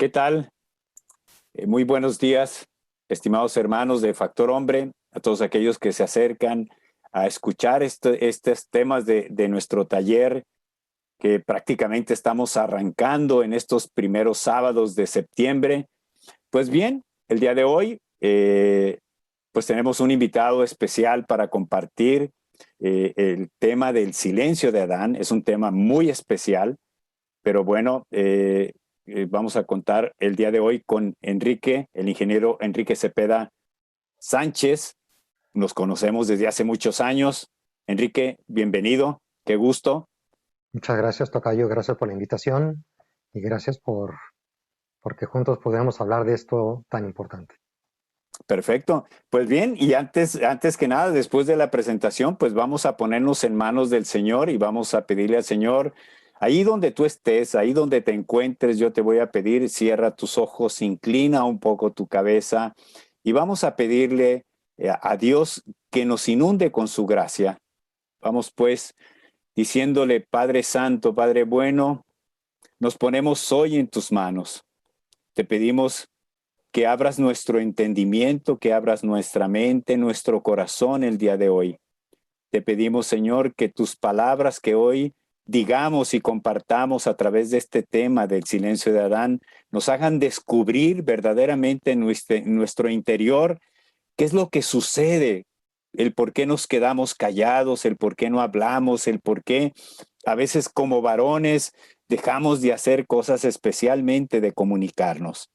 ¿Qué tal? Muy buenos días, estimados hermanos de Factor Hombre, a todos aquellos que se acercan a escuchar estos temas de nuestro taller que prácticamente estamos arrancando en estos primeros sábados de septiembre. Pues bien, el día de hoy, pues tenemos un invitado especial para compartir el tema del silencio de Adán. Es un tema muy especial, pero bueno, vamos a contar el día de hoy con Enrique, el ingeniero Enrique Cepeda Sánchez. Nos conocemos desde hace muchos años. Enrique, bienvenido, qué gusto. Muchas gracias, tocayo. Gracias por la invitación y gracias porque juntos podemos hablar de esto tan importante. Perfecto. Pues bien, y antes que nada, después de la presentación, pues vamos a ponernos en manos del Señor y vamos a pedirle al Señor, ahí donde tú estés, ahí donde te encuentres, yo te voy a pedir, cierra tus ojos, inclina un poco tu cabeza y vamos a pedirle a Dios que nos inunde con su gracia. Vamos pues diciéndole, Padre Santo, Padre bueno, nos ponemos hoy en tus manos. Te pedimos que abras nuestro entendimiento, que abras nuestra mente, nuestro corazón el día de hoy. Te pedimos, Señor, que tus palabras que hoy digamos y compartamos a través de este tema del silencio de Adán nos hagan descubrir verdaderamente en nuestro interior qué es lo que sucede, el por qué nos quedamos callados, el por qué no hablamos, el por qué a veces como varones dejamos de hacer cosas, especialmente de comunicarnos.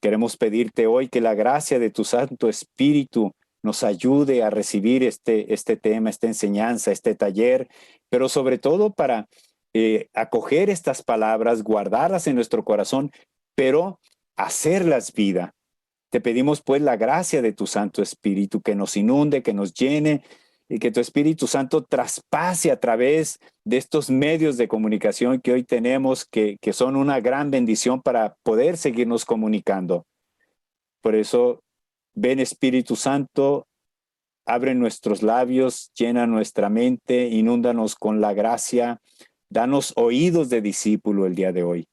Queremos pedirte hoy que la gracia de tu Santo Espíritu nos ayude a recibir este tema, esta enseñanza, este taller, pero sobre todo para acoger estas palabras, guardarlas en nuestro corazón, pero hacerlas vida. Te pedimos pues la gracia de tu Santo Espíritu que nos inunde, que nos llene y que tu Espíritu Santo traspase a través de estos medios de comunicación que hoy tenemos, que son una gran bendición para poder seguirnos comunicando. Por eso, ven Espíritu Santo, abre nuestros labios, llena nuestra mente, inúndanos con la gracia, danos oídos de discípulo el día de hoy.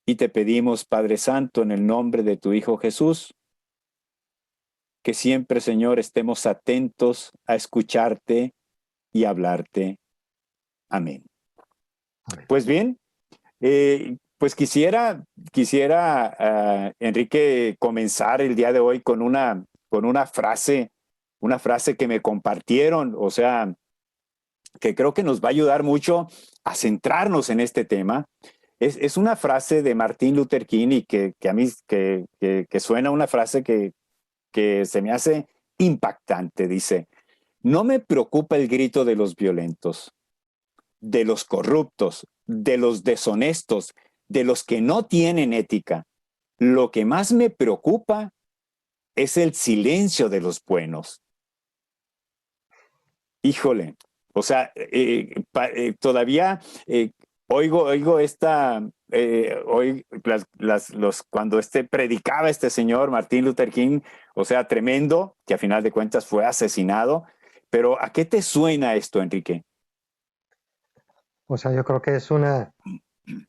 Y te pedimos, Padre Santo, en el nombre de tu Hijo Jesús, que siempre, Señor, estemos atentos a escucharte y hablarte. Amén. Amén. Pues bien, pues quisiera Enrique, comenzar el día de hoy con una frase que me compartieron, o sea, que creo que nos va a ayudar mucho a centrarnos en este tema. Es una frase de Martin Luther King y que a mí que suena una frase que se me hace impactante. Dice, no me preocupa el grito de los violentos, de los corruptos, de los deshonestos, de los que no tienen ética. Lo que más me preocupa es el silencio de los buenos. Híjole, o sea, todavía oigo esta, cuando predicaba este señor Martin Luther King, o sea, tremendo, que a final de cuentas fue asesinado. Pero ¿a qué te suena esto, Enrique? O sea, yo creo que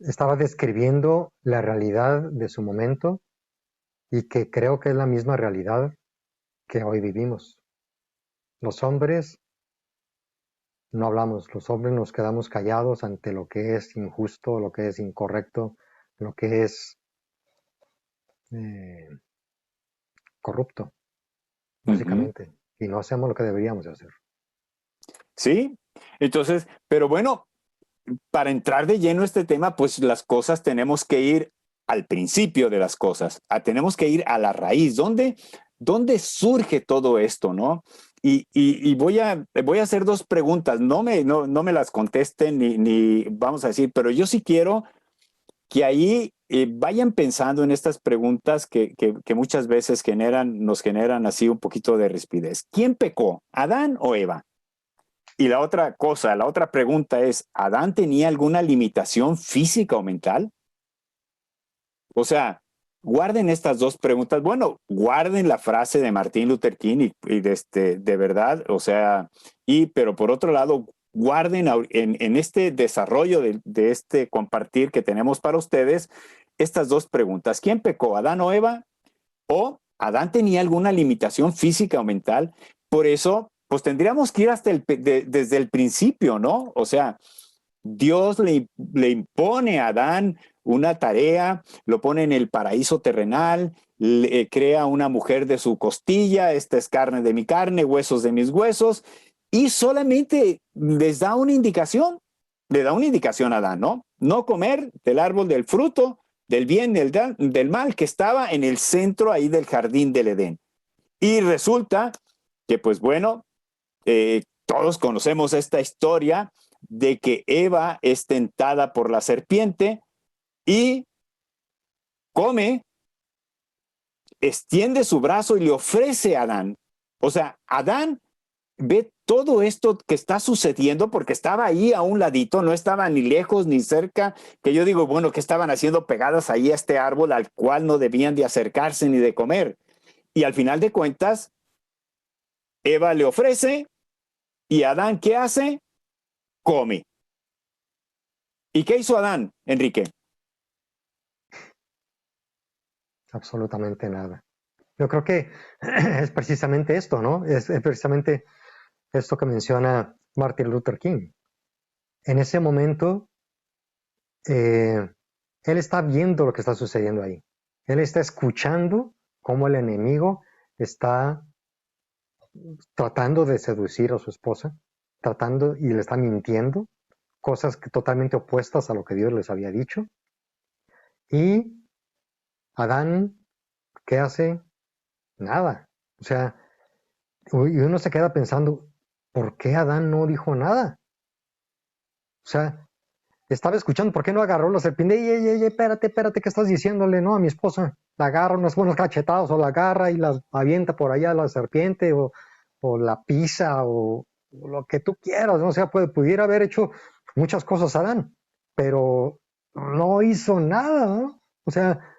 estaba describiendo la realidad de su momento y que creo que es la misma realidad que hoy vivimos. Los hombres no hablamos, los hombres nos quedamos callados ante lo que es injusto, lo que es incorrecto, lo que es eh, corrupto, Ujú. básicamente, y no hacemos lo que deberíamos de hacer. Sí, entonces, pero bueno, para entrar de lleno a este tema, pues las cosas tenemos que ir al principio de las cosas, tenemos que ir a la raíz. ¿Dónde surge todo esto, no? Y voy a hacer dos preguntas, no me las contesten ni vamos a decir, pero yo sí quiero que ahí vayan pensando en estas preguntas que muchas veces nos generan así un poquito de rispidez. ¿Quién pecó, Adán o Eva? Y la otra pregunta es, ¿Adán tenía alguna limitación física o mental? O sea, guarden estas dos preguntas. Bueno, guarden la frase de Martin Luther King y de verdad, o sea, pero por otro lado, guarden en este desarrollo de este compartir que tenemos para ustedes estas dos preguntas. ¿Quién pecó, Adán o Eva? ¿O Adán tenía alguna limitación física o mental? Por eso, pues tendríamos que ir hasta desde el principio, ¿no? O sea, Dios le impone a Adán una tarea, lo pone en el paraíso terrenal, le crea una mujer de su costilla, esta es carne de mi carne, huesos de mis huesos, y solamente les da una indicación, le da una indicación a Adán, ¿no? No comer del árbol del fruto, del bien, del mal, que estaba en el centro ahí del jardín del Edén. Y resulta que, pues bueno, todos conocemos esta historia de que Eva es tentada por la serpiente y come, extiende su brazo y le ofrece a Adán. O sea, Adán ve todo esto que está sucediendo porque estaba ahí a un ladito, no estaba ni lejos ni cerca, que yo digo, bueno, que estaban haciendo pegadas ahí a este árbol al cual no debían de acercarse ni de comer. Y al final de cuentas, Eva le ofrece y Adán, ¿qué hace? Come. ¿Y qué hizo Adán, Enrique? Absolutamente nada. Yo creo que es precisamente esto, ¿no? Es precisamente esto que menciona Martin Luther King. En ese momento, él está viendo lo que está sucediendo ahí. Él está escuchando cómo el enemigo está tratando de seducir a su esposa, tratando y le está mintiendo, cosas totalmente opuestas a lo que Dios les había dicho. Y Adán, ¿qué hace? Nada. O sea, y uno se queda pensando, ¿por qué Adán no dijo nada? O sea, estaba escuchando, ¿por qué no agarró la serpiente? Ey, espérate, ¿qué estás diciéndole, no, a mi esposa? La agarra unos buenos cachetados, o la agarra y la avienta por allá a la serpiente, o la pisa, o lo que tú quieras, ¿no? O sea, pudiera haber hecho muchas cosas Adán, pero no hizo nada, ¿no? O sea,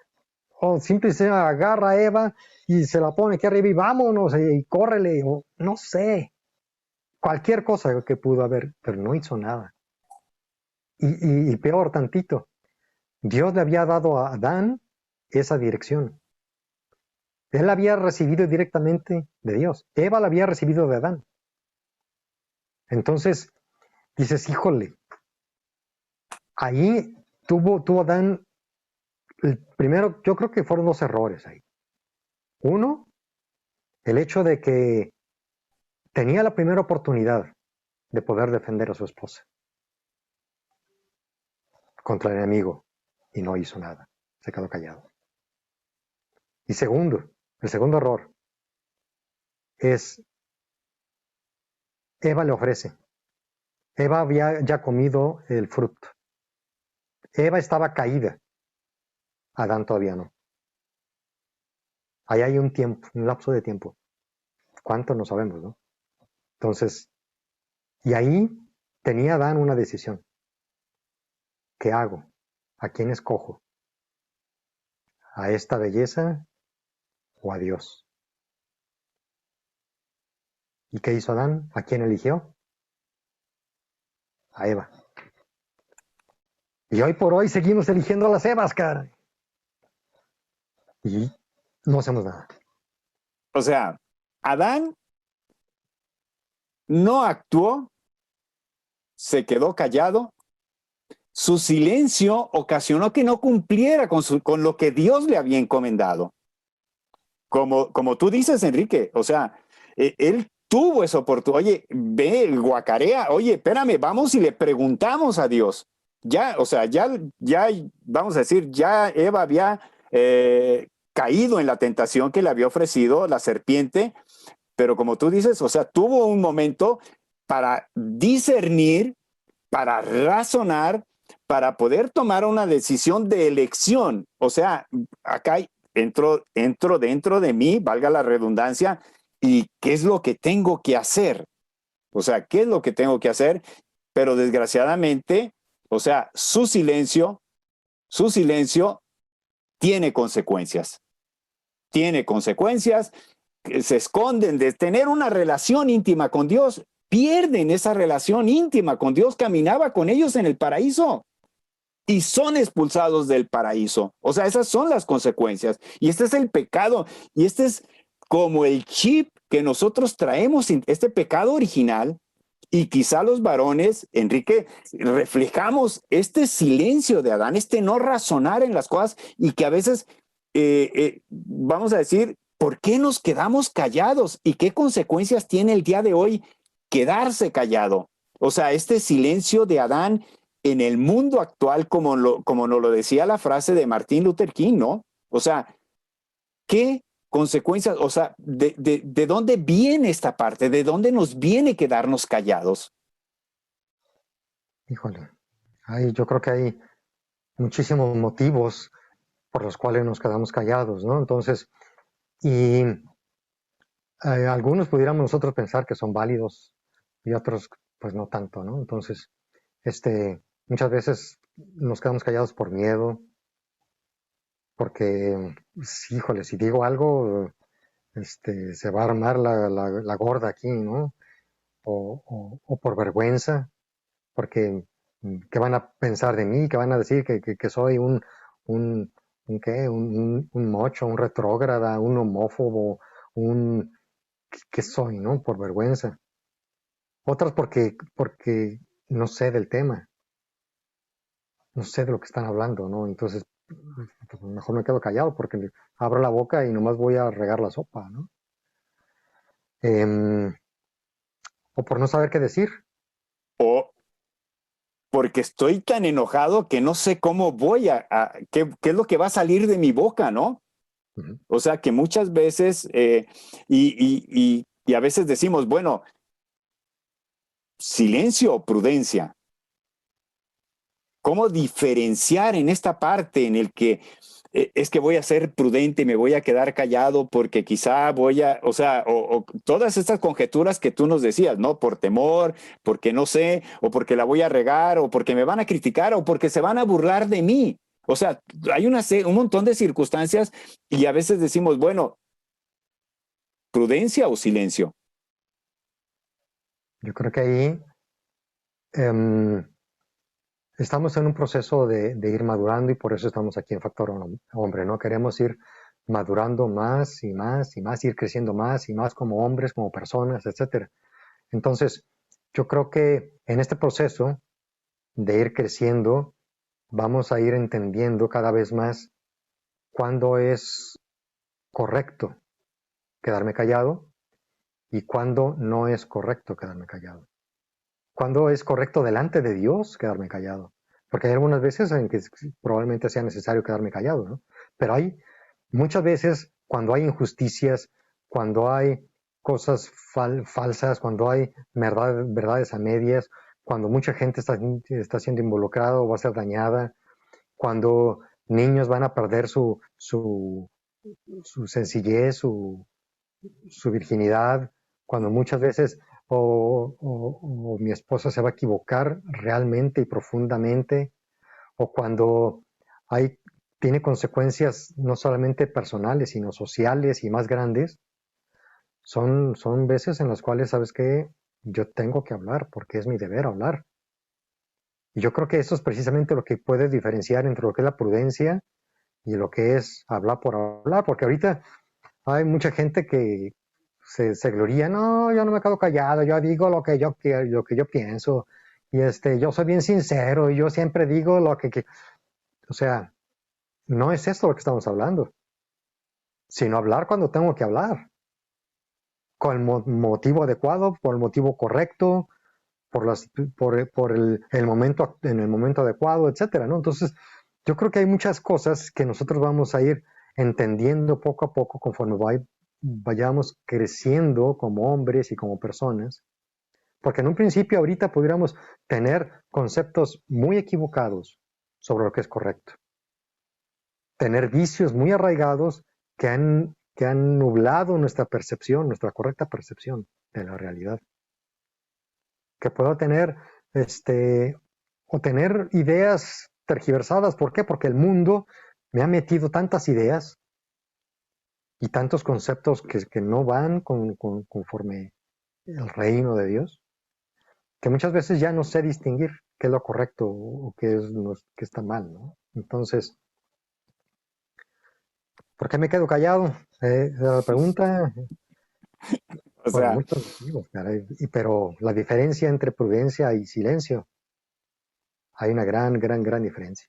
o simplemente agarra a Eva y se la pone aquí arriba y vámonos, y córrele, o no sé, cualquier cosa que pudo haber, pero no hizo nada. Y peor tantito, Dios le había dado a Adán esa dirección. Él la había recibido directamente de Dios. Eva la había recibido de Adán. Entonces, dices, híjole, ahí tuvo Adán, el primero, yo creo que fueron dos errores ahí. Uno, el hecho de que tenía la primera oportunidad de poder defender a su esposa contra el enemigo y no hizo nada, se quedó callado. Y segundo, el segundo error es, Eva le ofrece. Eva había ya comido el fruto. Eva estaba caída. Adán todavía no. Ahí hay un tiempo, un lapso de tiempo. ¿Cuánto? No sabemos, ¿no? Entonces, y ahí tenía Adán una decisión. ¿Qué hago? ¿A quién escojo? ¿A esta belleza o a Dios? ¿Y qué hizo Adán? ¿A quién eligió? A Eva. Y hoy por hoy seguimos eligiendo a las Evas, cara. Y no hacemos nada. O sea, Adán no actuó, se quedó callado. Su silencio ocasionó que no cumpliera con lo que Dios le había encomendado. Como tú dices, Enrique, o sea, él tuvo esa oportunidad. Oye, ve, guacarea, oye, espérame, vamos y le preguntamos a Dios. Ya, o sea, ya, vamos a decir, ya Eva había caído en la tentación que le había ofrecido la serpiente, pero como tú dices, o sea, tuvo un momento para discernir, para razonar, para poder tomar una decisión de elección. O sea, acá entro dentro de mí, valga la redundancia, y qué es lo que tengo que hacer. O sea, qué es lo que tengo que hacer, pero desgraciadamente, o sea, su silencio tiene consecuencias. Tiene consecuencias que se esconden de tener una relación íntima con Dios. pierden esa relación íntima con Dios, caminaba con ellos en el paraíso y son expulsados del paraíso. O sea, esas son las consecuencias. Y este es el pecado. Y este es como el chip que nosotros traemos, este pecado original. Y quizá los varones, Enrique, reflejamos este silencio de Adán, este no razonar en las cosas y que a veces, vamos a decir, ¿por qué nos quedamos callados? ¿Y qué consecuencias tiene el día de hoy quedarse callado? O sea, este silencio de Adán en el mundo actual, como nos lo decía la frase de Martin Luther King, ¿no? O sea, ¿qué consecuencias? O sea, ¿de dónde viene esta parte? ¿De dónde nos viene quedarnos callados? Híjole, yo creo que hay muchísimos motivos por los cuales nos quedamos callados, ¿no? Entonces, y algunos pudiéramos nosotros pensar que son válidos y otros pues no tanto, ¿no? Entonces, muchas veces nos quedamos callados por miedo, porque, híjole, si digo algo, se va a armar la gorda aquí, ¿no? O por vergüenza, porque ¿qué van a pensar de mí? ¿Qué van a decir? Que soy un, ¿qué? Un mocho, un retrógrada, un homófobo, un, ¿qué soy, no? Por vergüenza. Otras porque no sé del tema, no sé de lo que están hablando, ¿no? Entonces, pues mejor me quedo callado porque abro la boca y nomás voy a regar la sopa, ¿no? Em, o por no saber qué decir. O porque estoy tan enojado que no sé cómo voy qué es lo que va a salir de mi boca, ¿no? Ujú. O sea, que muchas veces, y a veces decimos, bueno, silencio o prudencia. ¿Cómo diferenciar en esta parte en el que es que voy a ser prudente, me voy a quedar callado porque quizá voy a, o sea, o todas estas conjeturas que tú nos decías, ¿no? Por temor, porque no sé, o porque la voy a regar, o porque me van a criticar, o porque se van a burlar de mí. O sea, hay un montón de circunstancias y a veces decimos, bueno, prudencia o silencio. Yo creo que ahí em, estamos en un proceso de ir madurando y por eso estamos aquí en Factor Hombre, ¿no? Queremos ir madurando más y más y más, ir creciendo más y más como hombres, como personas, etcétera. Entonces, yo creo que en este proceso de ir creciendo, vamos a ir entendiendo cada vez más cuándo es correcto quedarme callado y cuándo no es correcto quedarme callado. Cuándo es correcto delante de Dios quedarme callado. Porque hay algunas veces en que probablemente sea necesario quedarme callado, ¿no? Pero hay muchas veces cuando hay injusticias, cuando hay cosas falsas, cuando hay verdades a medias, cuando mucha gente está siendo involucrada o va a ser dañada, cuando niños van a perder su sencillez, su virginidad, cuando muchas veces o mi esposa se va a equivocar realmente y profundamente, o cuando hay, tiene consecuencias no solamente personales, sino sociales y más grandes, son veces en las cuales, ¿sabes qué? Yo tengo que hablar porque es mi deber hablar. Y yo creo que eso es precisamente lo que puede diferenciar entre lo que es la prudencia y lo que es hablar por hablar, porque ahorita hay mucha gente que se gloría, no, yo no me quedo callado, yo digo lo que yo quiero, lo que yo pienso, y yo soy bien sincero, y yo siempre digo o sea, no es esto lo que estamos hablando, sino hablar cuando tengo que hablar, con el motivo adecuado, por el motivo correcto, por el momento, en el momento adecuado, etcétera, ¿no? Entonces, yo creo que hay muchas cosas que nosotros vamos a ir entendiendo poco a poco conforme vayamos creciendo como hombres y como personas, porque en un principio ahorita pudiéramos tener conceptos muy equivocados sobre lo que es correcto, tener vicios muy arraigados que han nublado nuestra percepción, nuestra correcta percepción de la realidad, que puedo tener o tener ideas tergiversadas. ¿Por qué? Porque el mundo me ha metido tantas ideas y tantos conceptos que no van conforme el reino de Dios. que muchas veces ya no sé distinguir qué es lo correcto o qué es qué está mal, ¿no? Entonces, ¿por qué me quedo callado? La pregunta, O por sea, muchos motivos, caray. Pero la diferencia entre prudencia y silencio, hay una gran, gran, gran diferencia.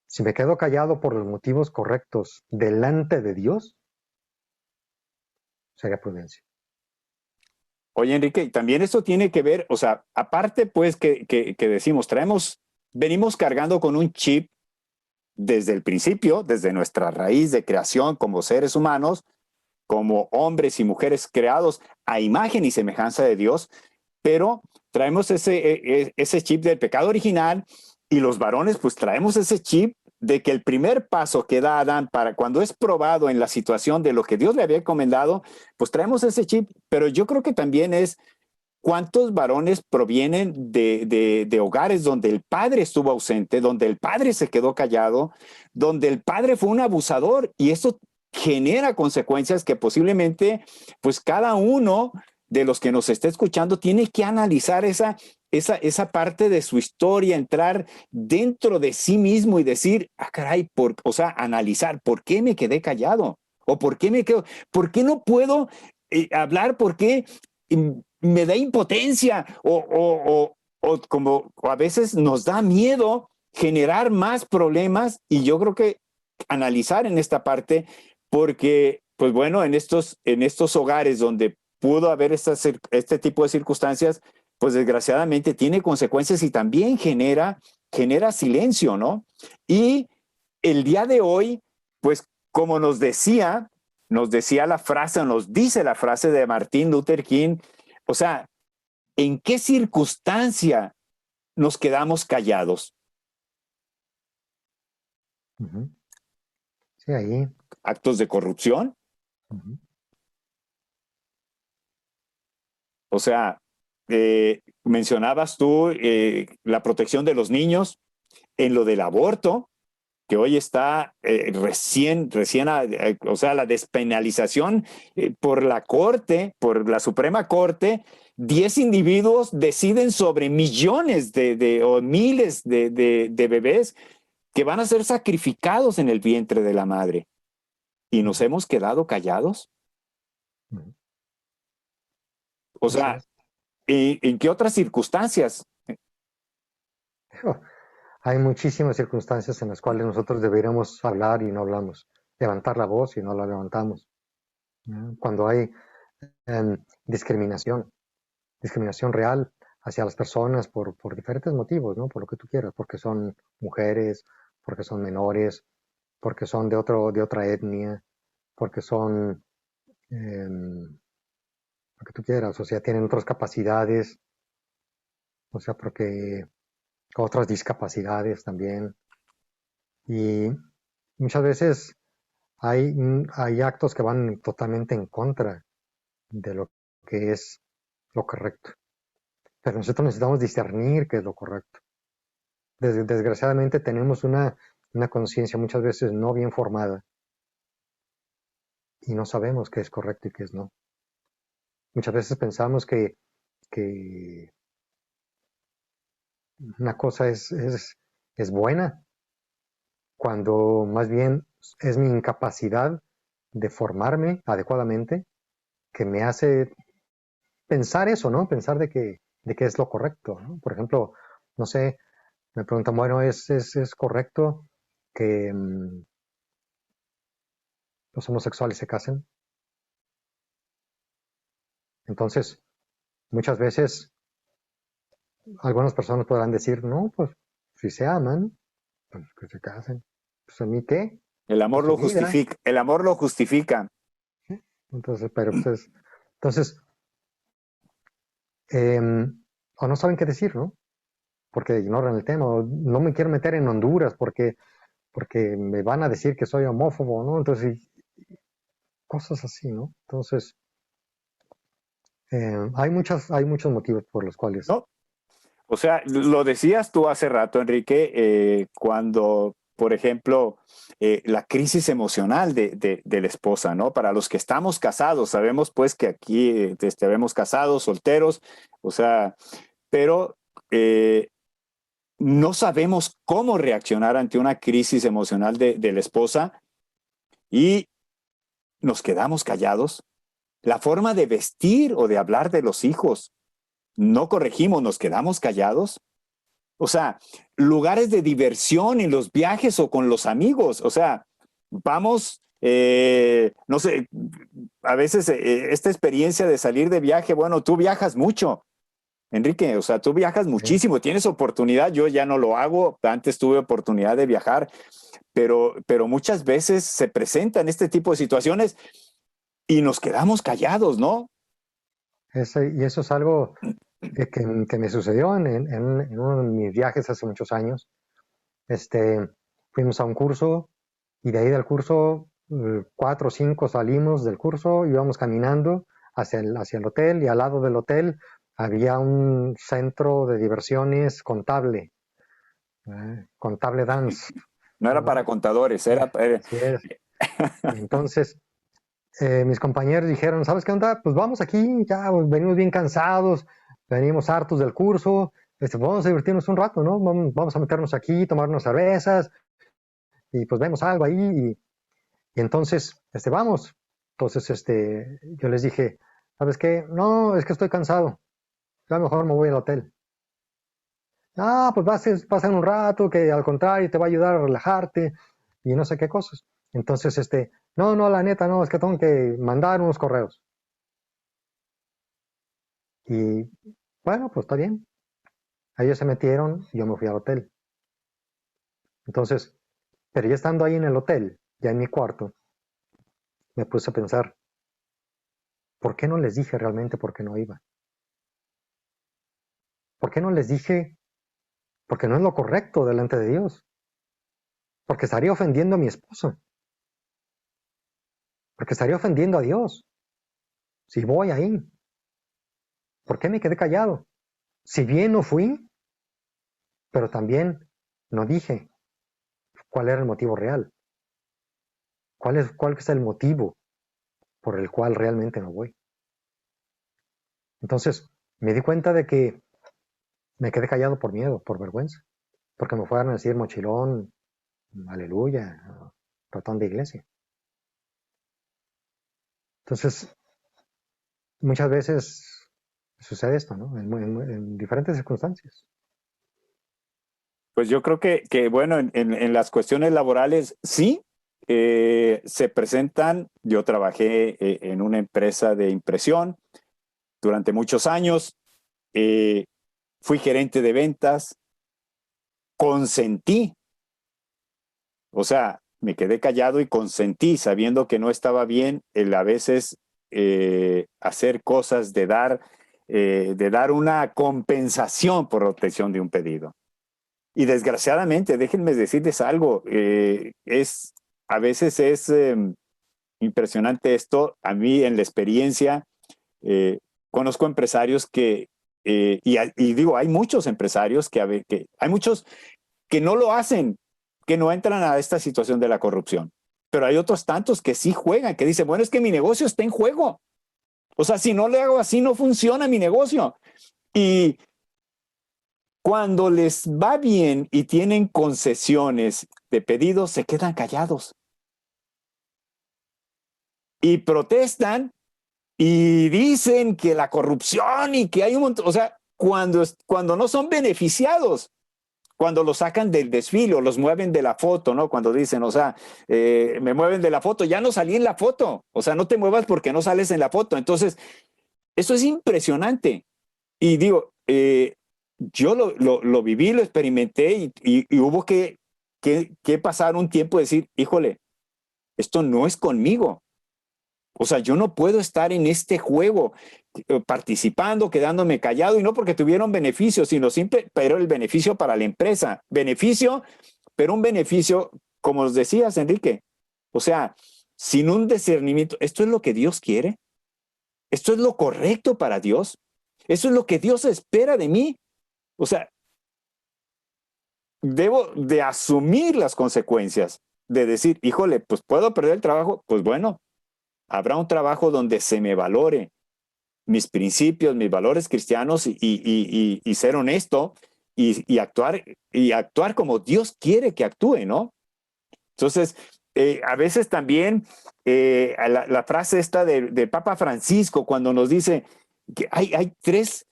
Si me quedo callado por los motivos correctos delante de Dios, sería prudencia. oye, Enrique, y también esto tiene que ver, o sea, aparte pues que decimos, venimos cargando con un chip desde el principio, desde nuestra raíz de creación como seres humanos, como hombres y mujeres creados a imagen y semejanza de Dios, pero traemos ese chip del pecado original y los varones pues traemos ese chip de que el primer paso que da Adán para cuando es probado en la situación de lo que Dios le había encomendado, pues traemos ese chip, pero yo creo que también es cuántos varones provienen de hogares donde el padre estuvo ausente, donde el padre se quedó callado, donde el padre fue un abusador y eso genera consecuencias que posiblemente pues cada uno de los que nos está escuchando tiene que analizar esa parte de su historia, entrar dentro de sí mismo y decir, ah, caray, o sea, analizar, ¿por qué me quedé callado? ¿O por qué no puedo hablar? ¿Por qué me da impotencia? O como a veces nos da miedo generar más problemas y yo creo que analizar en esta parte, porque, pues bueno, en estos hogares donde pudo haber este tipo de circunstancias, pues desgraciadamente tiene consecuencias y también genera silencio, ¿no? Y el día de hoy, pues como nos decía la frase, nos dice la frase de Martin Luther King, o sea, ¿en qué circunstancia nos quedamos callados? Ujú. Sí, ahí. ¿Actos de corrupción? Ujú. O sea, mencionabas tú la protección de los niños en lo del aborto, que hoy está o sea, la despenalización por la Corte, por la Suprema Corte, 10 individuos deciden sobre millones o miles de bebés que van a ser sacrificados en el vientre de la madre. ¿Y nos Ujú. hemos quedado callados? Ujú. O Así sea, es. ¿en qué otras circunstancias? Digo, hay muchísimas circunstancias en las cuales nosotros deberíamos hablar y no hablamos, levantar la voz y no la levantamos, ¿no? Cuando hay discriminación, discriminación real hacia las personas por diferentes motivos, ¿no? Por lo que tú quieras, porque son mujeres, porque son menores, porque son de otra etnia, porque son lo que tú quieras, o sea, tienen otras capacidades, o sea, porque otras discapacidades también. Y muchas veces hay actos que van totalmente en contra de lo que es lo correcto. Pero nosotros necesitamos discernir qué es lo correcto. Desgraciadamente tenemos una conciencia muchas veces no bien formada y no sabemos qué es correcto y qué es no. Muchas veces pensamos que una cosa es buena cuando más bien es mi incapacidad de formarme adecuadamente que me hace pensar eso, ¿no? Pensar de que es lo correcto, ¿no? Por ejemplo, no sé, me preguntan, bueno, es correcto que los homosexuales se casen? Entonces, muchas veces algunas personas podrán decir, no, pues si se aman, pues que se casen. Pues a mí qué, El amor pues su lo vida. justifica, el amor lo justifica. ¿Sí? Entonces, pero pues, entonces, eh, o no saben qué decir, ¿no? Porque ignoran el tema, o no me quiero meter en Honduras porque me van a decir que soy homófobo, ¿no? Entonces, cosas así, ¿no? Entonces, hay muchos motivos por los cuales. ¿No? O sea, lo decías tú hace rato, Enrique, cuando, por ejemplo, la crisis emocional de la esposa, ¿no? Para los que estamos casados, sabemos pues que aquí vemos casados, solteros, o sea, pero no sabemos cómo reaccionar ante una crisis emocional de la esposa y nos quedamos callados. La forma de vestir o de hablar de los hijos, no corregimos, nos quedamos callados. O sea, lugares de diversión en los viajes o con los amigos. O sea, vamos, no sé, a veces esta experiencia de salir de viaje, bueno, tú viajas mucho, Enrique, o sea, tú viajas ¿sí? muchísimo, tienes oportunidad, yo ya no lo hago, antes tuve oportunidad de viajar, pero muchas veces se presentan este tipo de situaciones y nos quedamos callados, ¿no? Y eso es algo que me sucedió en uno de mis viajes hace muchos años. Fuimos a un curso y de ahí del curso, 4 o 5 salimos del curso, íbamos caminando hacia el hotel y al lado del hotel había un centro de diversiones contable, contable dance. No era ¿No? para contadores, era... Así es. Y entonces mis compañeros dijeron, ¿sabes qué onda? Pues vamos aquí, ya venimos bien cansados, venimos hartos del curso, vamos a divertirnos un rato, ¿no? Vamos a meternos aquí, tomar unas cervezas y pues vemos algo ahí y entonces, vamos. Entonces, yo les dije, ¿sabes qué? No, es que estoy cansado, ya mejor me voy al hotel. Ah, pues pasen un rato que al contrario te va a ayudar a relajarte y no sé qué cosas. Entonces, no, no, la neta, no, es que tengo que mandar unos correos. Y bueno, pues está bien. Ellos se metieron y yo me fui al hotel. Entonces, pero ya estando ahí en el hotel, ya en mi cuarto, me puse a pensar, ¿por qué no les dije realmente por qué no iba? ¿Por qué no les dije? Porque no es lo correcto delante de Dios. Porque estaría ofendiendo a mi esposo. Porque estaría ofendiendo a Dios. Si voy ahí, ¿por qué me quedé callado? Si bien no fui, pero también no dije cuál era el motivo real. ¿Cuál es el motivo por el cual realmente no voy? Entonces, me di cuenta de que me quedé callado por miedo, por vergüenza. Porque me fueran a decir mochilón, aleluya, ratón de iglesia. Entonces, muchas veces sucede esto, ¿no? En diferentes circunstancias. Pues yo creo que bueno, en las cuestiones laborales sí, se presentan. Yo trabajé en una empresa de impresión durante muchos años, eh, fui gerente de ventas, consentí, o sea, me quedé callado y consentí sabiendo que no estaba bien el a veces hacer cosas de dar una compensación por obtención de un pedido. Y desgraciadamente, déjenme decirles algo, a veces es impresionante esto. A mí en la experiencia eh, conozco empresarios y digo, hay muchos empresarios que hay muchos que no lo hacen, que no entran a esta situación de la corrupción. Pero hay otros tantos que sí juegan, que dicen, bueno, es que mi negocio está en juego. O sea, si no le hago así, no funciona mi negocio. Y cuando les va bien y tienen concesiones de pedidos, se quedan callados y protestan y dicen que la corrupción y que hay un montón, o sea, cuando no son beneficiados, cuando los sacan del desfile o los mueven de la foto, ¿no? Cuando dicen, o sea, me mueven de la foto, ya no salí en la foto, o sea, no te muevas porque no sales en la foto. Entonces, eso es impresionante. Y digo, yo lo viví, lo experimenté y hubo que pasar un tiempo y decir, híjole, esto no es conmigo. O sea, yo no puedo estar en este juego participando, quedándome callado y no porque tuvieron beneficio, sino simple, pero el beneficio para la empresa. Beneficio, pero un beneficio, como os decías, Enrique. O sea, sin un discernimiento, ¿esto es lo que Dios quiere? ¿Esto es lo correcto para Dios? ¿Eso es lo que Dios espera de mí? O sea, debo de asumir las consecuencias, de decir, híjole, pues puedo perder el trabajo, pues bueno, habrá un trabajo donde se me valore, mis principios, mis valores cristianos y ser honesto y actuar como Dios quiere que actúe, ¿no? Entonces, a veces también la frase esta de Papa Francisco cuando nos dice que hay tres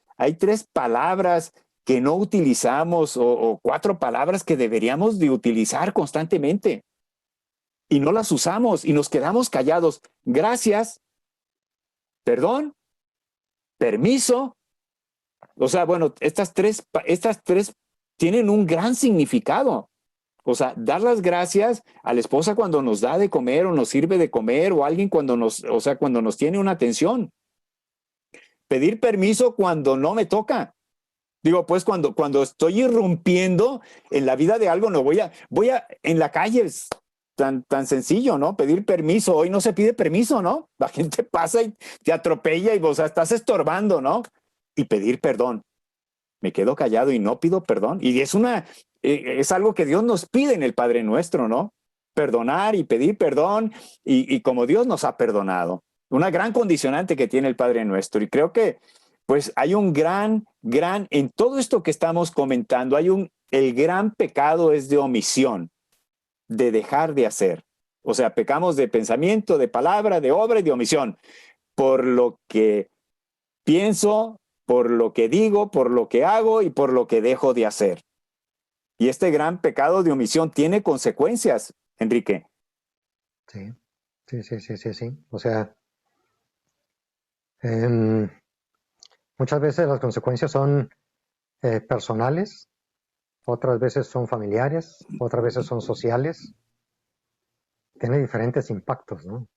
palabras que no utilizamos o cuatro palabras que deberíamos de utilizar constantemente y no las usamos y nos quedamos callados. Gracias, perdón, permiso. O sea, bueno, estas tres tienen un gran significado. O sea, dar las gracias a la esposa cuando nos da de comer o nos sirve de comer o a alguien cuando nos tiene una atención. Pedir permiso cuando no me toca. Digo, pues cuando estoy irrumpiendo en la vida de algo, no voy a en la calle, es tan sencillo, ¿no? Pedir permiso. Hoy no se pide permiso, ¿no? La gente pasa y te atropella y, o sea, estás estorbando, ¿no? Y pedir perdón. Me quedo callado y no pido perdón. Y es algo que Dios nos pide en el Padre Nuestro, ¿no? Perdonar y pedir perdón y como Dios nos ha perdonado. Una gran condicionante que tiene el Padre Nuestro. Y creo que pues hay un en todo esto que estamos comentando, el gran pecado es de omisión, de dejar de hacer. O sea, pecamos de pensamiento, de palabra, de obra y de omisión. Por lo que pienso, por lo que digo, por lo que hago y por lo que dejo de hacer. Y este gran pecado de omisión tiene consecuencias, Enrique. Sí, sí. O sea, muchas veces las consecuencias son personales, otras veces son familiares, otras veces son sociales. Tiene diferentes impactos, ¿no?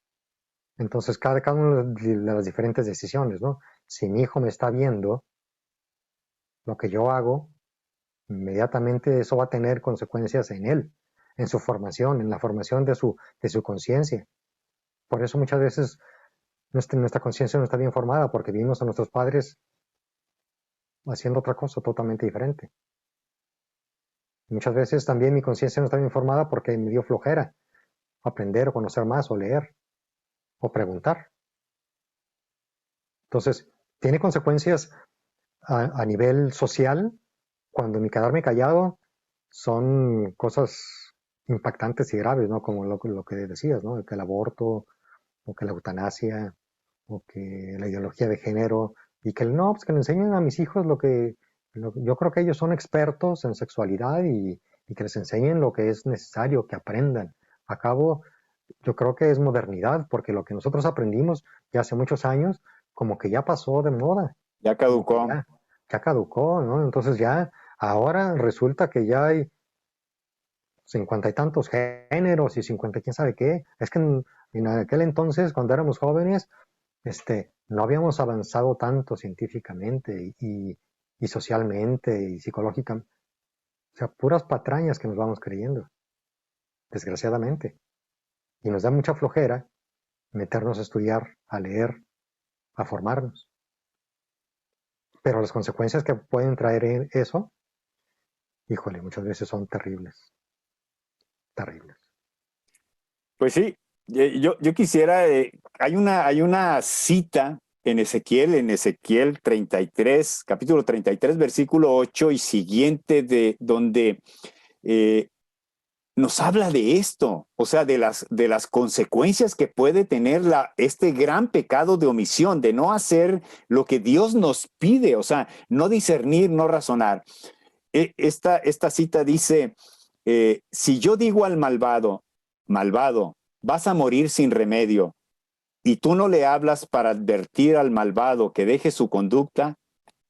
Entonces, cada una de las diferentes decisiones, ¿no? Si mi hijo me está viendo lo que yo hago, inmediatamente eso va a tener consecuencias en él, en su formación, en la formación de su conciencia. Por eso muchas veces nuestra conciencia no está bien formada, porque vimos a nuestros padres haciendo otra cosa totalmente diferente. Muchas veces también mi conciencia no está bien formada porque me dio flojera aprender o conocer más o leer o preguntar. Entonces, tiene consecuencias a nivel social cuando mi quedarme callado son cosas impactantes y graves, ¿no? Como lo que decías, ¿no? Que el aborto o que la eutanasia o que la ideología de género y que pues que le enseñen a mis hijos yo creo que ellos son expertos en sexualidad y que les enseñen lo que es necesario, que aprendan. A cabo, yo creo que es modernidad, porque lo que nosotros aprendimos ya hace muchos años, como que ya pasó de moda. Ya caducó. Ya caducó, ¿no? Entonces ya, ahora resulta que ya hay 50 y tantos géneros y 50 quién sabe qué. Es que en aquel entonces, cuando éramos jóvenes, no habíamos avanzado tanto científicamente y socialmente y psicológicamente. O sea, puras patrañas que nos vamos creyendo, desgraciadamente. Y nos da mucha flojera meternos a estudiar, a leer, a formarnos. Pero las consecuencias que pueden traer eso, híjole, muchas veces son terribles. Terribles. Pues sí, yo quisiera, hay una cita en Ezequiel 33, capítulo 33, versículo 8 y siguiente, de donde nos habla de esto, o sea, de las consecuencias que puede tener este gran pecado de omisión, de no hacer lo que Dios nos pide, o sea, no discernir, no razonar. Esta cita dice, si yo digo al malvado, malvado, vas a morir sin remedio, y tú no le hablas para advertir al malvado que deje su conducta,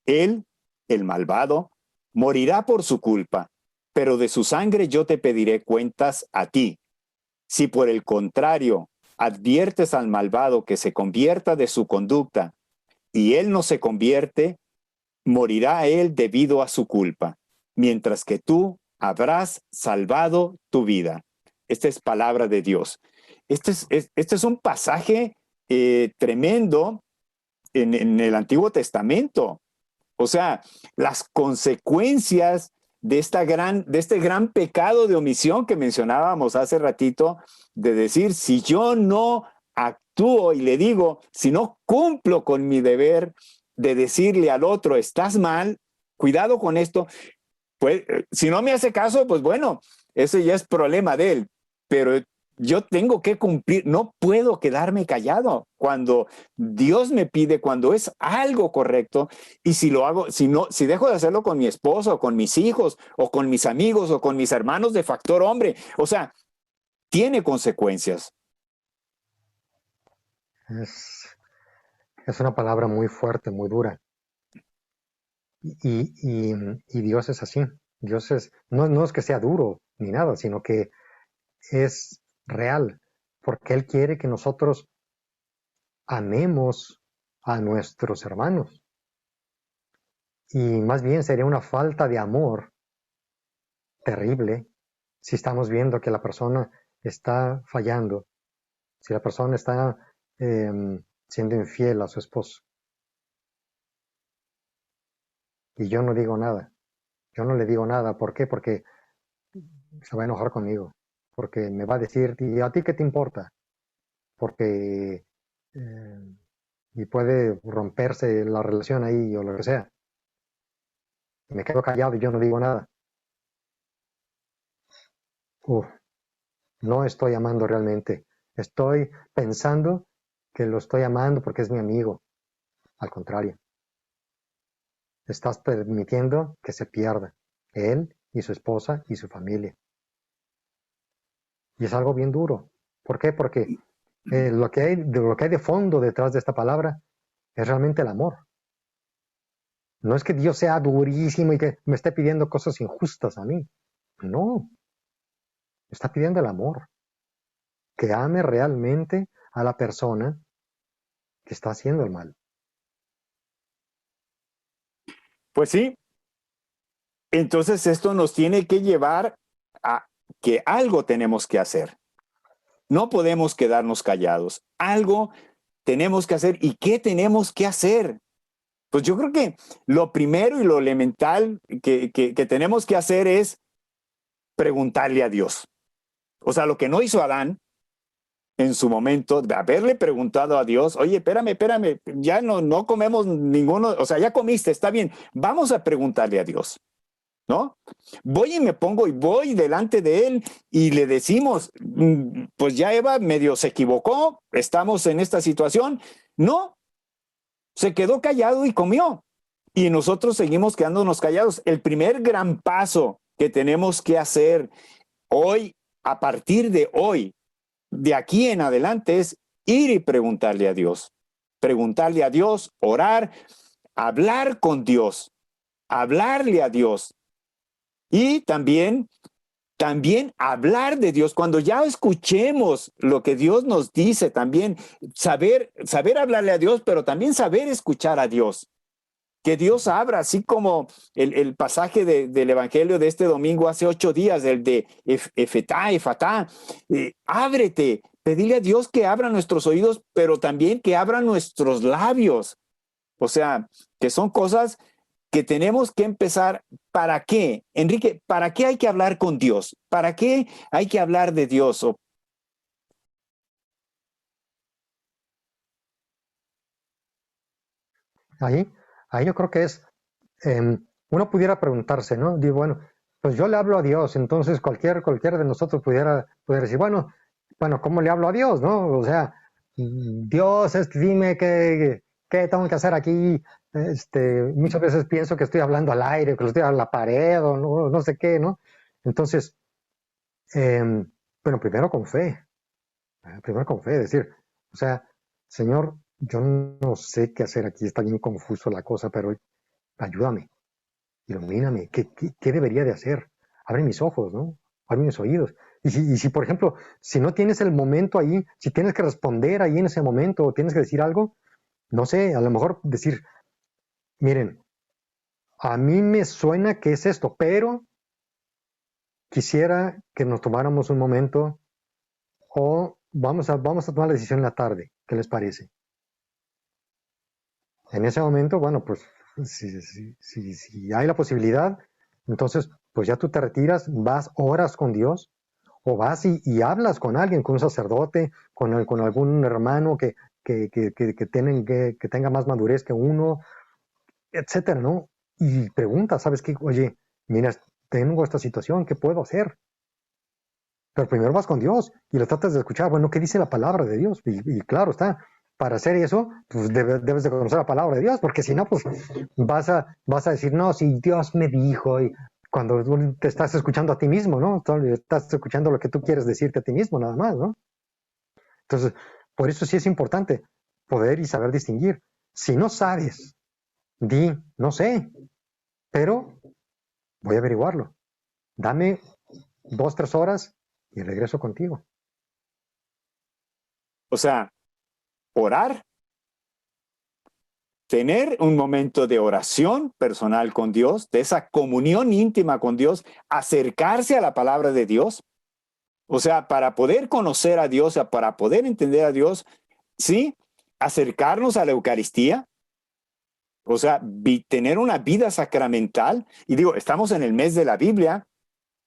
él, el malvado, morirá por su culpa, pero de su sangre yo te pediré cuentas a ti. Si por el contrario adviertes al malvado que se convierta de su conducta, y él no se convierte, morirá él debido a su culpa, mientras que tú habrás salvado tu vida. Esta es palabra de Dios. Este es un pasaje tremendo en el Antiguo Testamento. O sea, las consecuencias de este gran pecado de omisión que mencionábamos hace ratito, de decir, si yo no actúo y le digo, si no cumplo con mi deber de decirle al otro, estás mal, cuidado con esto, pues si no me hace caso, pues bueno, ese ya es problema de él, pero yo tengo que cumplir, no puedo quedarme callado cuando Dios me pide, cuando es algo correcto, y si lo hago, si no, si dejo de hacerlo con mi esposo, o con mis hijos, o con mis amigos, o con mis hermanos de factor hombre, o sea, tiene consecuencias. Es, es una palabra muy fuerte, muy dura. Y Dios es así. Dios es, no es que sea duro ni nada, sino que es real, porque Él quiere que nosotros amemos a nuestros hermanos. Y más bien sería una falta de amor terrible si estamos viendo que la persona está fallando, si la persona está siendo infiel a su esposo. Y yo no digo nada. Yo no le digo nada. ¿Por qué? Porque se va a enojar conmigo. Porque me va a decir, ¿y a ti qué te importa? Porque y puede romperse la relación ahí o lo que sea. Me quedo callado y yo no digo nada. Uf, no estoy amando realmente. Estoy pensando que lo estoy amando porque es mi amigo. Al contrario, estás permitiendo que se pierda él y su esposa y su familia. Y es algo bien duro. ¿Por qué? Porque lo que hay de fondo detrás de esta palabra es realmente el amor. No es que Dios sea durísimo y que me esté pidiendo cosas injustas a mí. No, está pidiendo el amor. Que ame realmente a la persona que está haciendo el mal. Pues sí, entonces esto nos tiene que llevar a que algo tenemos que hacer. No podemos quedarnos callados. Algo tenemos que hacer. ¿Y qué tenemos que hacer? Pues yo creo que lo primero y lo elemental que tenemos que hacer es preguntarle a Dios. O sea, lo que no hizo Adán en su momento, de haberle preguntado a Dios, oye, espérame, ya no comemos ninguno, o sea, ya comiste, está bien, vamos a preguntarle a Dios, ¿no? Voy y me pongo y voy delante de él y le decimos, pues ya Eva medio se equivocó, estamos en esta situación. No, se quedó callado y comió. Y nosotros seguimos quedándonos callados. El primer gran paso que tenemos que hacer hoy, a partir de hoy, de aquí en adelante, es ir y preguntarle a Dios. Preguntarle a Dios, orar, hablar con Dios, hablarle a Dios. Y también hablar de Dios. Cuando ya escuchemos lo que Dios nos dice, también saber hablarle a Dios, pero también saber escuchar a Dios. Que Dios abra, así como el pasaje del Evangelio de este domingo hace 8 días, el de Efatá, ábrete, pedirle a Dios que abra nuestros oídos, pero también que abra nuestros labios. O sea, que son cosas que tenemos que empezar. ¿Para qué? Enrique, ¿para qué hay que hablar con Dios? ¿Para qué hay que hablar de Dios? Ahí, ahí yo creo que es, uno pudiera preguntarse, ¿no? Digo, bueno, pues yo le hablo a Dios, entonces cualquiera de nosotros pudiera decir, bueno, ¿cómo le hablo a Dios, no? O sea, Dios, dime qué tengo que hacer aquí. Muchas veces pienso que estoy hablando al aire, que lo estoy a la pared o no sé qué, ¿no? Entonces, bueno, primero con fe, decir, o sea, Señor, yo no sé qué hacer aquí, está bien confuso la cosa, pero ayúdame, ilumíname, ¿qué debería de hacer? Abre mis ojos, ¿no? Abre mis oídos. Y si, por ejemplo, si no tienes el momento ahí, si tienes que responder ahí en ese momento o tienes que decir algo, no sé, a lo mejor decir, miren, a mí me suena que es esto, pero quisiera que nos tomáramos un momento o vamos a tomar la decisión en la tarde, ¿qué les parece? En ese momento, bueno, pues si hay la posibilidad, entonces pues ya tú te retiras, vas, oras con Dios, O vas y hablas con alguien, con un sacerdote, con algún hermano que tenga más madurez que uno, etcétera, ¿no? Y preguntas, ¿sabes qué? Oye, mira, tengo esta situación, ¿qué puedo hacer? Pero primero vas con Dios y lo tratas de escuchar, bueno, ¿qué dice la palabra de Dios? Y claro está, para hacer eso, pues debes de conocer la palabra de Dios, porque si no, pues vas a decir, no, si Dios me dijo, y cuando tú te estás escuchando a ti mismo, ¿no? Estás escuchando lo que tú quieres decirte a ti mismo, nada más, ¿no? Entonces, por eso sí es importante poder y saber distinguir. Si no sabes, di, no sé, pero voy a averiguarlo. Dame 2, 3 horas y regreso contigo. O sea, orar, tener un momento de oración personal con Dios, de esa comunión íntima con Dios, acercarse a la palabra de Dios. O sea, para poder conocer a Dios, para poder entender a Dios, sí, acercarnos a la Eucaristía, o sea, tener una vida sacramental. Y digo, estamos en el mes de la Biblia,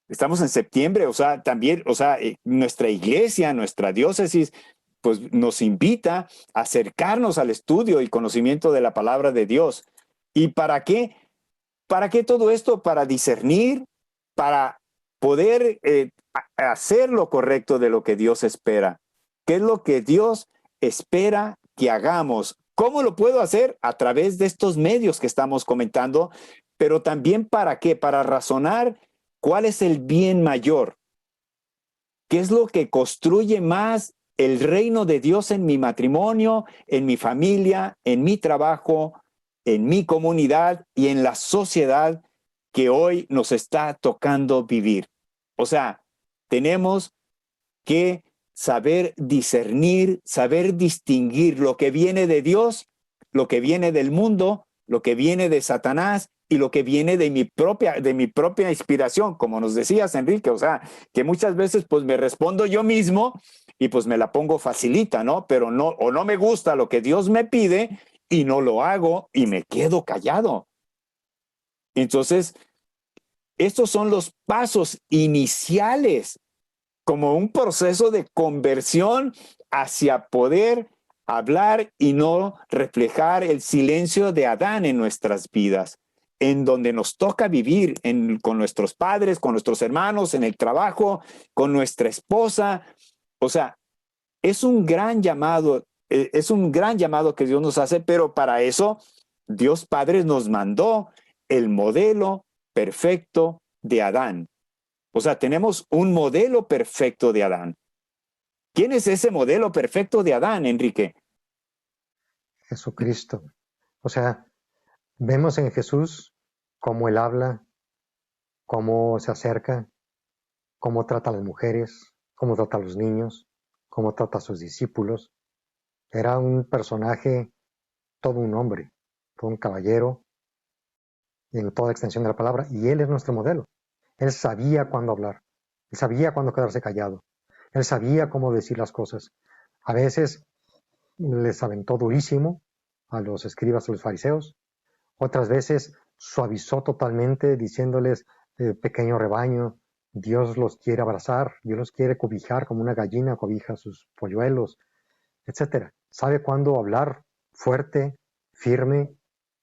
estamos en septiembre, o sea, también, o sea, nuestra iglesia, nuestra diócesis, pues nos invita a acercarnos al estudio y conocimiento de la palabra de Dios. ¿Y para qué? ¿Para qué todo esto? Para discernir, para poder hacer lo correcto de lo que Dios espera. ¿Qué es lo que Dios espera que hagamos? ¿Cómo lo puedo hacer? A través de estos medios que estamos comentando, pero también para qué? Para razonar cuál es el bien mayor. ¿Qué es lo que construye más el reino de Dios en mi matrimonio, en mi familia, en mi trabajo, en mi comunidad y en la sociedad que hoy nos está tocando vivir? O sea, tenemos que saber discernir, saber distinguir lo que viene de Dios, lo que viene del mundo, lo que viene de Satanás y lo que viene de mi propia inspiración, como nos decías, Enrique. O sea, que muchas veces pues me respondo yo mismo y pues me la pongo facilita, ¿no? Pero no, o no me gusta lo que Dios me pide y no lo hago y me quedo callado. Entonces, estos son los pasos iniciales como un proceso de conversión hacia poder hablar y no reflejar el silencio de Adán en nuestras vidas, en donde nos toca vivir con nuestros padres, con nuestros hermanos, en el trabajo, con nuestra esposa. O sea, es un gran llamado que Dios nos hace, pero para eso Dios Padre nos mandó el modelo perfecto de Adán. O sea, tenemos un modelo perfecto de Adán. ¿Quién es ese modelo perfecto de Adán, Enrique? Jesucristo. O sea, vemos en Jesús cómo Él habla, cómo se acerca, cómo trata a las mujeres, cómo trata a los niños, cómo trata a sus discípulos. Era un personaje, todo un hombre, todo un caballero, en toda extensión de la palabra, y Él es nuestro modelo. Él sabía cuándo hablar, Él sabía cuándo quedarse callado, Él sabía cómo decir las cosas. A veces les aventó durísimo a los escribas, a los fariseos, otras veces suavizó totalmente diciéndoles, pequeño rebaño, Dios los quiere abrazar, Dios los quiere cobijar como una gallina cobija sus polluelos, etcétera. Sabe cuándo hablar fuerte, firme,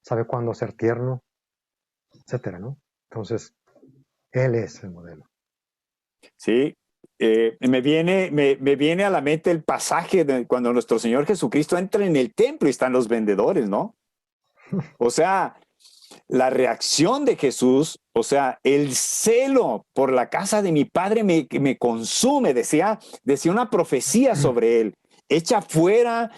sabe cuándo ser tierno, etcétera, ¿no? Entonces, Él es el modelo. Sí, me viene a la mente el pasaje de cuando nuestro Señor Jesucristo entra en el templo y están los vendedores, ¿no? O sea, la reacción de Jesús, o sea, el celo por la casa de mi padre me consume, decía una profecía sobre él. Echa fuera,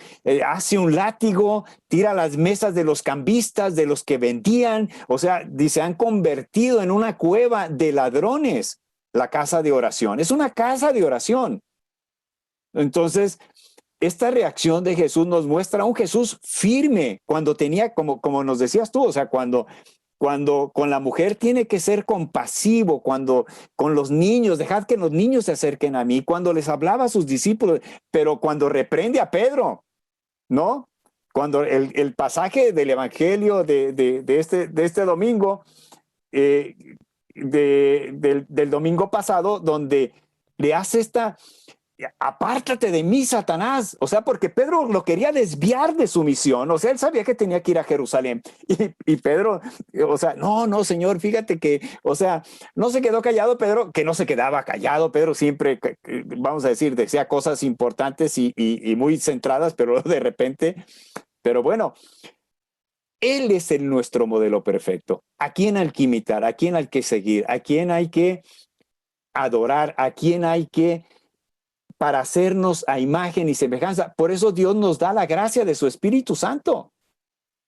hace un látigo, tira las mesas de los cambistas, de los que vendían. O sea, dice, han convertido en una cueva de ladrones la casa de oración. Es una casa de oración. Entonces, esta reacción de Jesús nos muestra a un Jesús firme cuando tenía, como nos decías tú, o sea, cuando con la mujer tiene que ser compasivo, cuando con los niños, dejad que los niños se acerquen a mí, cuando les hablaba a sus discípulos, pero cuando reprende a Pedro, ¿no? Cuando el pasaje del Evangelio de este domingo, del domingo pasado, donde le hace esta, apártate de mí, Satanás. O sea, porque Pedro lo quería desviar de su misión. O sea, él sabía que tenía que ir a Jerusalén. Y Pedro, o sea, no, Señor, fíjate que, o sea, no se quedó callado Pedro, que no se quedaba callado. Pedro siempre, vamos a decir, decía cosas importantes y muy centradas, pero de repente, pero bueno, él es nuestro modelo perfecto. ¿A quién hay que imitar? ¿A quién hay que seguir? ¿A quién hay que adorar? ¿A quién hay que para hacernos a imagen y semejanza? Por eso Dios nos da la gracia de su Espíritu Santo.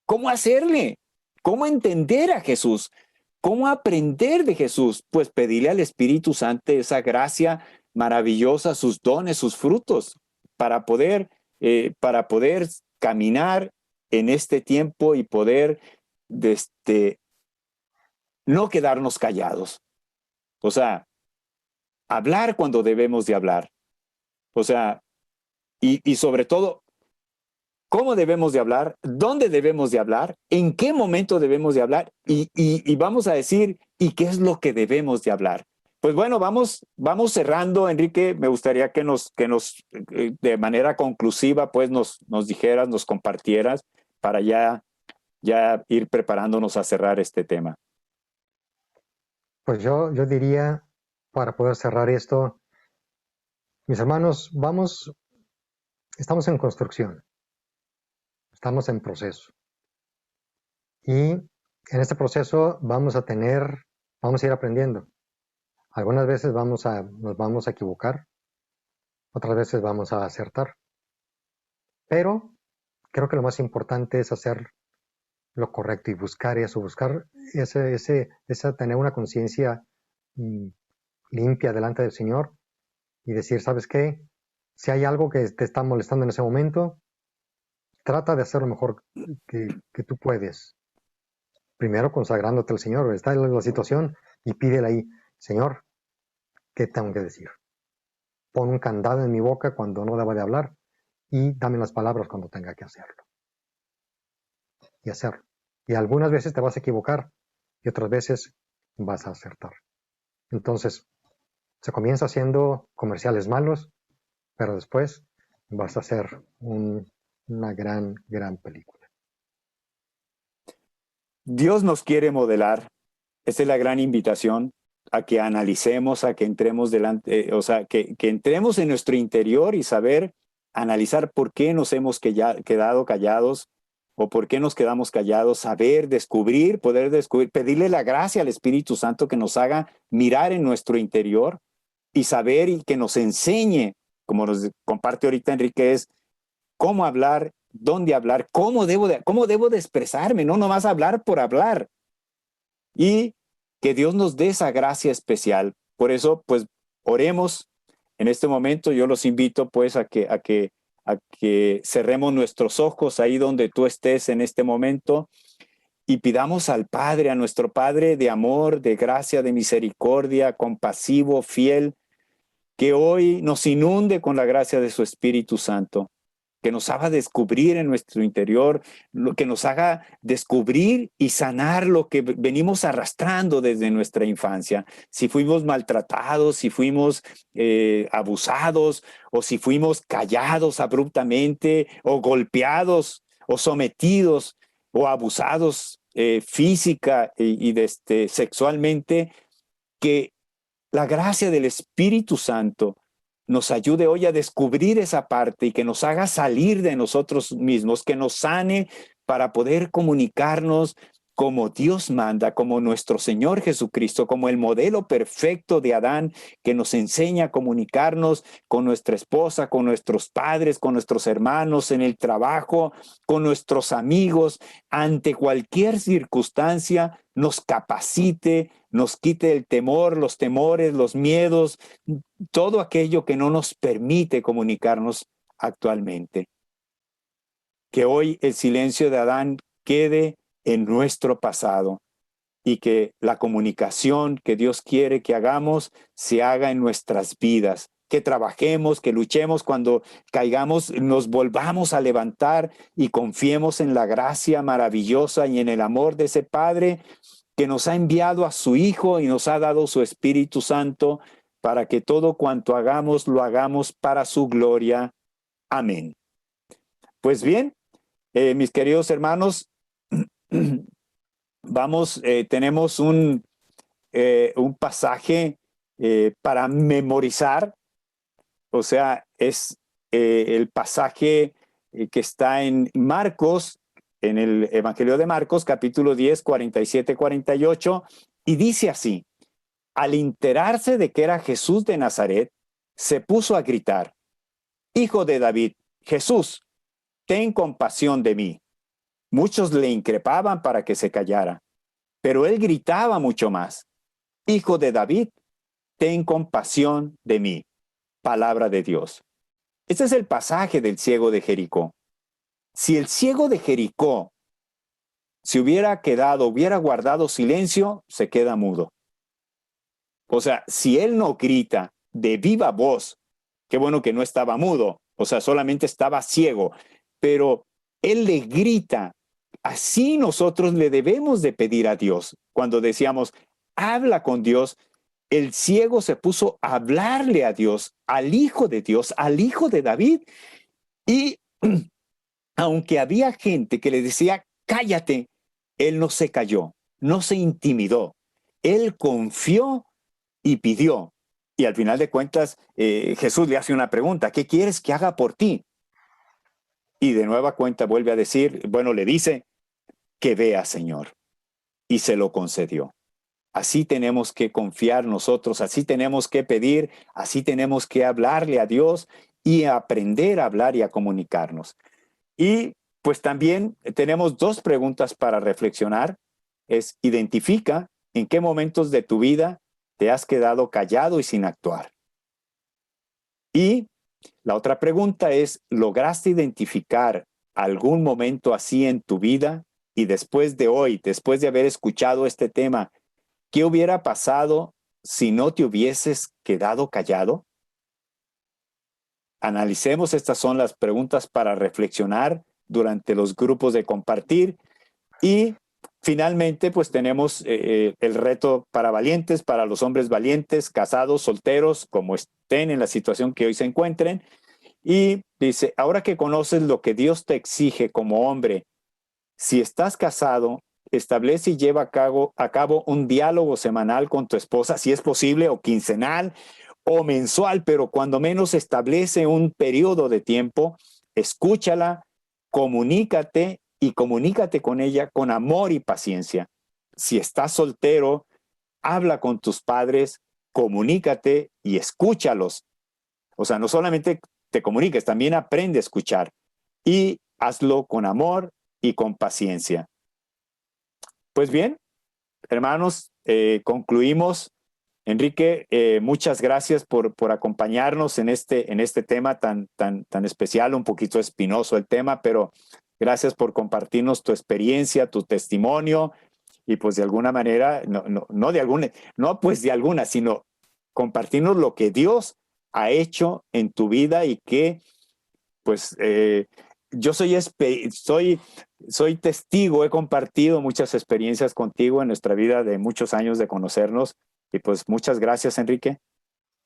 ¿Cómo hacerle? ¿Cómo entender a Jesús? ¿Cómo aprender de Jesús? Pues pedirle al Espíritu Santo esa gracia maravillosa, sus dones, sus frutos, para poder caminar en este tiempo y poder no quedarnos callados. O sea, hablar cuando debemos de hablar. O sea, y sobre todo, cómo debemos de hablar, dónde debemos de hablar, en qué momento debemos de hablar y vamos a decir, ¿y qué es lo que debemos de hablar? Pues bueno, vamos cerrando, Enrique. Me gustaría que de manera conclusiva, pues nos dijeras, nos compartieras para ya ir preparándonos a cerrar este tema. Pues yo diría, para poder cerrar esto, mis hermanos, estamos en construcción, estamos en proceso. Y en este proceso vamos a ir aprendiendo. Algunas veces nos vamos a equivocar, otras veces vamos a acertar. Pero creo que lo más importante es hacer lo correcto y buscar tener una conciencia limpia delante del Señor y decir, ¿sabes qué? Si hay algo que te está molestando en ese momento, trata de hacer lo mejor que tú puedes. Primero consagrándote al Señor, está en la situación y pídele ahí, Señor, ¿qué tengo que decir? Pon un candado en mi boca cuando no deba de hablar y dame las palabras cuando tenga que hacerlo. Y hacerlo. Y algunas veces te vas a equivocar y otras veces vas a acertar. Entonces, se comienza haciendo comerciales malos, pero después vas a hacer una gran película. Dios nos quiere modelar. Esa es la gran invitación, a que analicemos, a que entremos delante, o sea, que entremos en nuestro interior y saber analizar por qué nos hemos quedado callados o por qué nos quedamos callados, poder descubrir, pedirle la gracia al Espíritu Santo que nos haga mirar en nuestro interior y saber y que nos enseñe, como nos comparte ahorita Enrique, es cómo hablar, dónde hablar, cómo debo de expresarme, no nomás hablar por hablar. Y que Dios nos dé esa gracia especial. Por eso, pues, oremos en este momento. Yo los invito, pues, a que cerremos nuestros ojos ahí donde tú estés en este momento y pidamos al Padre, a nuestro Padre de amor, de gracia, de misericordia, compasivo, fiel, que hoy nos inunde con la gracia de su Espíritu Santo, que nos haga descubrir en nuestro interior, lo que nos haga descubrir y sanar lo que venimos arrastrando desde nuestra infancia. Si fuimos maltratados, si fuimos abusados, o si fuimos callados abruptamente, o golpeados, o sometidos, o abusados física y sexualmente, que la gracia del Espíritu Santo nos ayude hoy a descubrir esa parte y que nos haga salir de nosotros mismos, que nos sane para poder comunicarnos como Dios manda, como nuestro Señor Jesucristo, como el modelo perfecto de Adán, que nos enseña a comunicarnos con nuestra esposa, con nuestros padres, con nuestros hermanos, en el trabajo, con nuestros amigos, ante cualquier circunstancia, nos capacite, nos quite el temor, los temores, los miedos, todo aquello que no nos permite comunicarnos actualmente. Que hoy el silencio de Adán quede en nuestro pasado y que la comunicación que Dios quiere que hagamos se haga en nuestras vidas. Que trabajemos, que luchemos cuando caigamos, nos volvamos a levantar y confiemos en la gracia maravillosa y en el amor de ese Padre que nos ha enviado a su Hijo y nos ha dado su Espíritu Santo para que todo cuanto hagamos lo hagamos para su gloria. Amén. Pues bien, mis queridos hermanos, tenemos un pasaje para memorizar, o sea, es el pasaje que está en Marcos, en el Evangelio de Marcos, capítulo 10, 47, 48, y dice así: al enterarse de que era Jesús de Nazaret, se puso a gritar: Hijo de David, Jesús, ten compasión de mí. Muchos le increpaban para que se callara, pero él gritaba mucho más: Hijo de David, ten compasión de mí. Palabra de Dios. Este es el pasaje del ciego de Jericó. Si el ciego de Jericó se hubiera guardado silencio, se queda mudo. O sea, si él no grita de viva voz, qué bueno que no estaba mudo, o sea, solamente estaba ciego, pero él le grita. Así nosotros le debemos de pedir a Dios. Cuando decíamos, habla con Dios, el ciego se puso a hablarle a Dios, al Hijo de Dios, al Hijo de David. Y aunque había gente que le decía, cállate, él no se cayó, no se intimidó. Él confió y pidió. Y al final de cuentas, Jesús le hace una pregunta: ¿qué quieres que haga por ti? Y de nueva cuenta vuelve a decir, le dice, que vea, Señor. Y se lo concedió. Así tenemos que confiar nosotros, así tenemos que pedir, así tenemos que hablarle a Dios y aprender a hablar y a comunicarnos. Y pues también tenemos dos preguntas para reflexionar. Identifica en qué momentos de tu vida te has quedado callado y sin actuar. Y la otra pregunta es, ¿lograste identificar algún momento así en tu vida? Y después de hoy, después de haber escuchado este tema, ¿qué hubiera pasado si no te hubieses quedado callado? Analicemos, estas son las preguntas para reflexionar durante los grupos de compartir. Y finalmente, pues tenemos el reto para valientes, para los hombres valientes, casados, solteros, como estén en la situación que hoy se encuentren. Y dice, ahora que conoces lo que Dios te exige como hombre, si estás casado, establece y lleva a cabo un diálogo semanal con tu esposa, si es posible, o quincenal, o mensual, pero cuando menos establece un periodo de tiempo, escúchala, comunícate y comunícate con ella con amor y paciencia. Si estás soltero, habla con tus padres, comunícate y escúchalos. O sea, no solamente te comuniques, también aprende a escuchar y hazlo con amor y con paciencia. Pues bien, hermanos, concluimos. Enrique, muchas gracias por acompañarnos en este tema tan especial, un poquito espinoso el tema, pero gracias por compartirnos tu experiencia, tu testimonio, y pues de alguna manera, sino compartirnos lo que Dios ha hecho en tu vida y que pues yo soy testigo, he compartido muchas experiencias contigo en nuestra vida de muchos años de conocernos. Y pues muchas gracias, Enrique.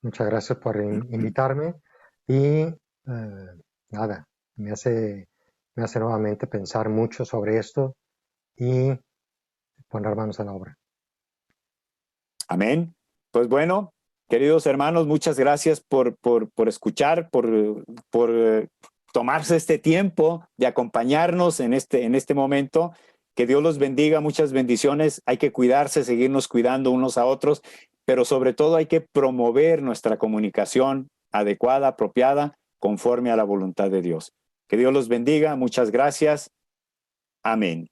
Muchas gracias por invitarme y nada, me hace nuevamente pensar mucho sobre esto y poner manos a la obra. Amén. Pues bueno, queridos hermanos, muchas gracias por escuchar, por tomarse este tiempo de acompañarnos en este momento. Que Dios los bendiga, muchas bendiciones. Hay que cuidarse, seguirnos cuidando unos a otros, pero sobre todo hay que promover nuestra comunicación adecuada, apropiada, conforme a la voluntad de Dios. Que Dios los bendiga, muchas gracias. Amén.